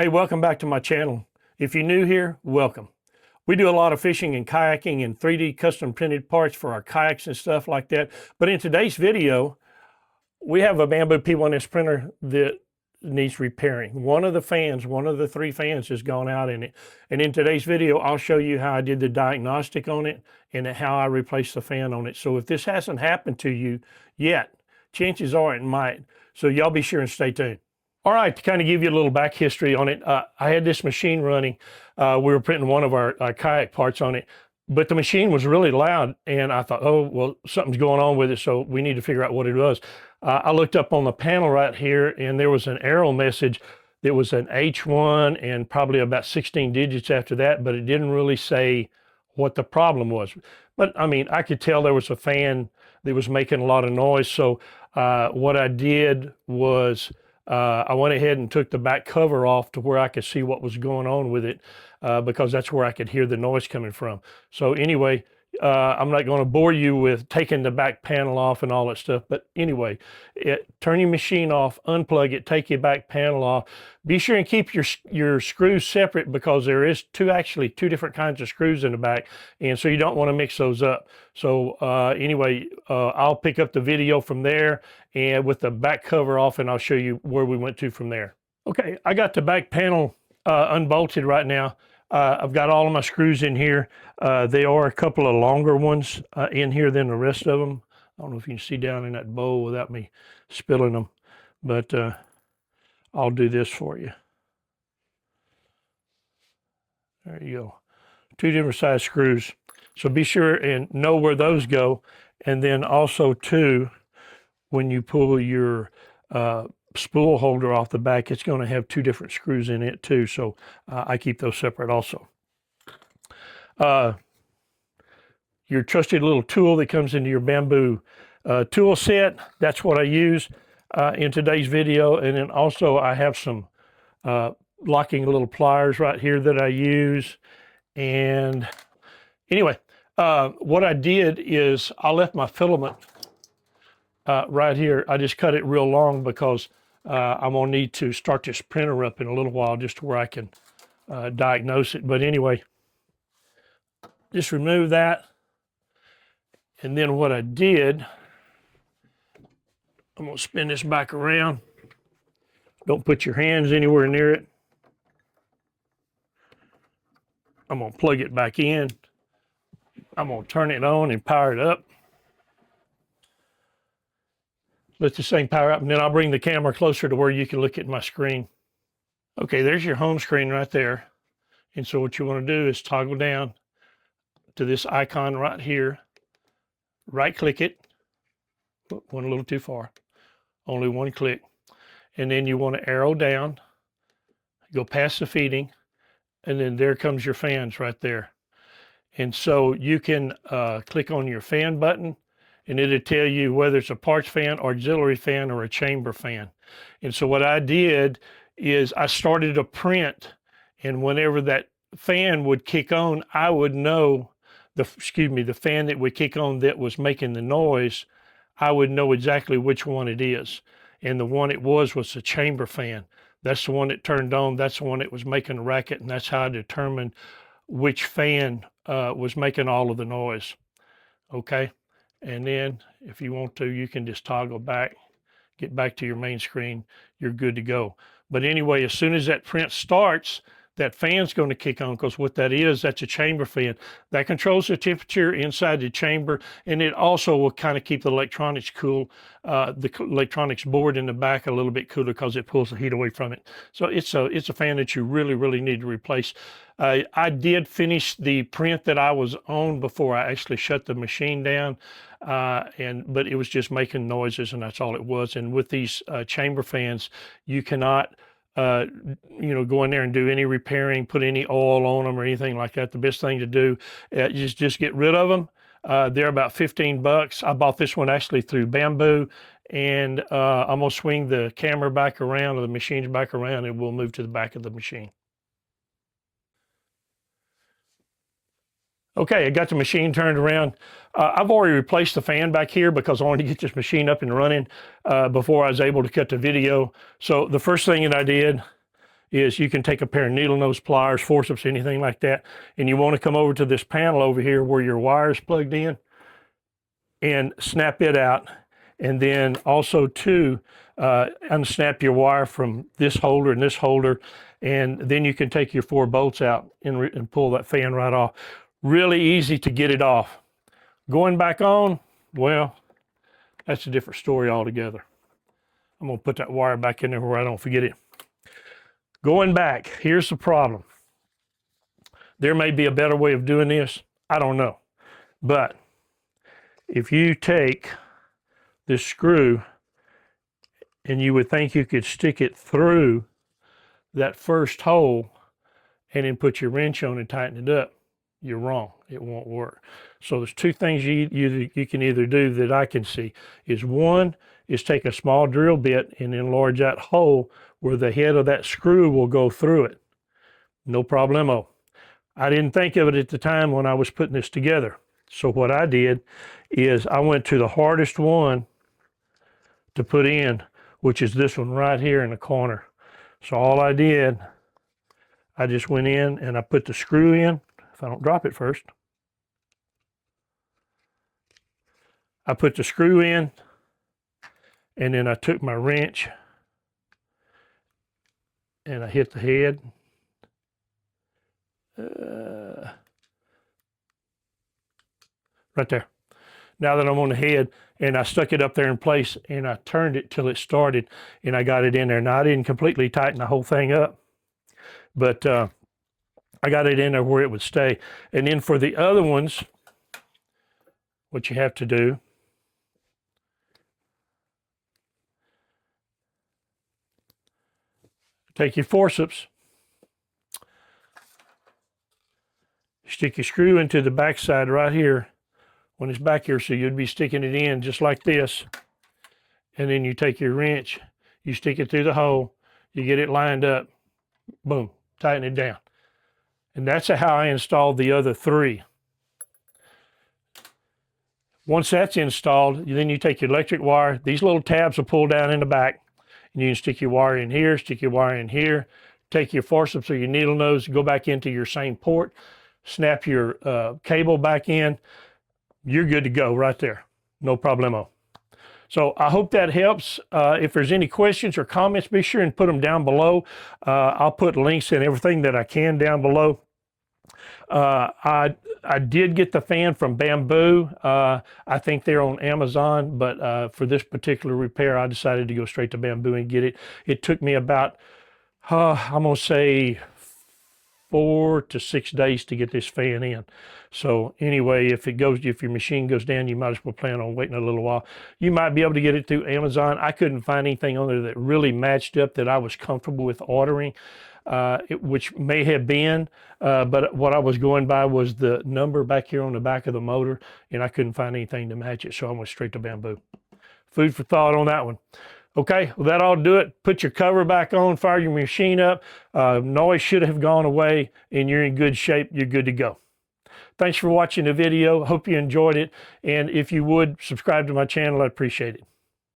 Hey, welcome back to my channel. If you're new here, welcome. We do a lot of fishing and kayaking and 3D custom printed parts for our kayaks and stuff like that. But in today's video, we have a Bambu P1S printer that needs repairing. One of the fans, one of the three fans has gone out in it. And in today's video, I'll show you how I did the diagnostic on it and how I replaced the fan on it. So if this hasn't happened to you yet, chances are it might. So y'all be sure and stay tuned. All right, to kind of give you a little back history on it, I had this machine running. We were printing one of our kayak parts on it, but the machine was really loud, and I thought, oh, well, something's going on with it, so we need to figure out what it was. I looked up on the panel right here, and there was an error message that was an H1 and probably about 16 digits after that, but it didn't really say what the problem was. But, I mean, I could tell there was a fan that was making a lot of noise, so what I did was I went ahead and took the back cover off to where I could see what was going on with it because that's where I could hear the noise coming from. So anyway, I'm not going to bore you with taking the back panel off and all that stuff. But anyway, turn your machine off, unplug it, take your back panel off. Be sure and keep your screws separate because there is actually two different kinds of screws in the back. And so you don't want to mix those up. So anyway, I'll pick up the video from there and with the back cover off, and I'll show you where we went to from there. Okay, I got the back panel unbolted right now. I've got all of my screws in here. They are a couple of longer ones in here than the rest of them. I don't know if you can see down in that bowl without me spilling them, but I'll do this for you. There you go. Two different size screws. So be sure and know where those go. And then also too, when you pull your spool holder off the back, it's going to have two different screws in it too, so I keep those separate also. Your trusted little tool that comes into your Bambu tool set, that's what I use in today's video. And then also I have some locking little pliers right here that I use. And anyway, what I did is I left my filament right here. I just cut it real long because I'm gonna need to start this printer up in a little while just to where I can diagnose it. But anyway, just remove that. And then what I did, I'm gonna spin this back around. Don't put your hands anywhere near it. I'm gonna plug it back in. I'm gonna turn it on and power it up. Let this thing power up, and then I'll bring the camera closer to where you can look at my screen. Okay, there's your home screen right there. And so what you want to do is toggle down to this icon right here, right click it, went a little too far, only one click. And then you want to arrow down, go past the feeding, and then there comes your fans right there. And so you can click on your fan button, and it'll tell you whether it's a parts fan, auxiliary fan, or a chamber fan. And so what I did is I started a print, and whenever that fan would kick on, I would know the fan that would kick on that was making the noise, I would know exactly which one it is. And the one it was the chamber fan. That's the one that turned on, that's the one that was making a racket, and that's how I determined which fan was making all of the noise. Okay. And then if you want to, you can just toggle back, get back to your main screen, you're good to go. But anyway, as soon as that print starts, that fan's going to kick on, because what that is, that's a chamber fan. That controls the temperature inside the chamber, and it also will kind of keep the electronics cool, the electronics board in the back a little bit cooler because it pulls the heat away from it. So it's a fan that you really, really need to replace. I did finish the print that I was on before I actually shut the machine down, but it was just making noises, and that's all it was. And with these chamber fans, you cannot go in there and do any repairing, put any oil on them or anything like that. The best thing to do is just get rid of them. They're about 15 bucks. I bought this one actually through Bambu, and I'm gonna swing the camera back around, or the machine's back around, and we'll move to the back of the machine. Okay, I got the machine turned around. I've already replaced the fan back here because I wanted to get this machine up and running before I was able to cut the video. So the first thing that I did is you can take a pair of needle nose pliers, forceps, anything like that, and you want to come over to this panel over here where your wire is plugged in and snap it out. And then also too, unsnap your wire from this holder and this holder, and then you can take your 4 bolts out and pull that fan right off. Really easy to get it off. Going back on, well, that's a different story altogether. I'm gonna put that wire back in there where I don't forget it. Going back, here's the problem. There may be a better way of doing this, I don't know. But if you take this screw, and you would think you could stick it through that first hole and then put your wrench on and tighten it up, you're wrong. It won't work. So there's 2 things you can either do that I can see. Is one is take a small drill bit and enlarge that hole where the head of that screw will go through it. No problemo. I didn't think of it at the time when I was putting this together. So what I did is I went to the hardest one to put in, which is this one right here in the corner. So all I did, I just went in and I put the screw in. If I don't drop it first, I put the screw in, and then I took my wrench and I hit the head. Right there. Now that I'm on the head, and I stuck it up there in place and I turned it till it started and I got it in there. Now I didn't completely tighten the whole thing up, but I got it in there where it would stay. And then for the other ones, what you have to do, take your forceps, stick your screw into the back side right here when it's back here, so you'd be sticking it in just like this, and then you take your wrench, you stick it through the hole, you get it lined up, boom, tighten it down. And that's how I installed the other 3. Once that's installed, then you take your electric wire. These little tabs will pull down in the back, and you can stick your wire in here, stick your wire in here, take your forceps or your needle nose, go back into your same port, snap your cable back in. You're good to go right there. No problemo. So I hope that helps. If there's any questions or comments, be sure and put them down below. I'll put links and everything that I can down below. I did get the fan from Bambu. I think they're on Amazon, but for this particular repair, I decided to go straight to Bambu and get it. It took me about, I'm gonna say 4 to 6 days to get this fan in. So anyway, if your machine goes down, you might as well plan on waiting a little while. You might be able to get it through Amazon. I couldn't find anything on there that really matched up that I was comfortable with ordering, which may have been, but what I was going by was the number back here on the back of the motor, and I couldn't find anything to match it, so I went straight to Bambu. Food for thought on that one. Okay, well, that ought to do it. Put your cover back on, fire your machine up. Noise should have gone away, and you're in good shape. You're good to go. Thanks for watching the video. Hope you enjoyed it. And if you would, subscribe to my channel. I'd appreciate it.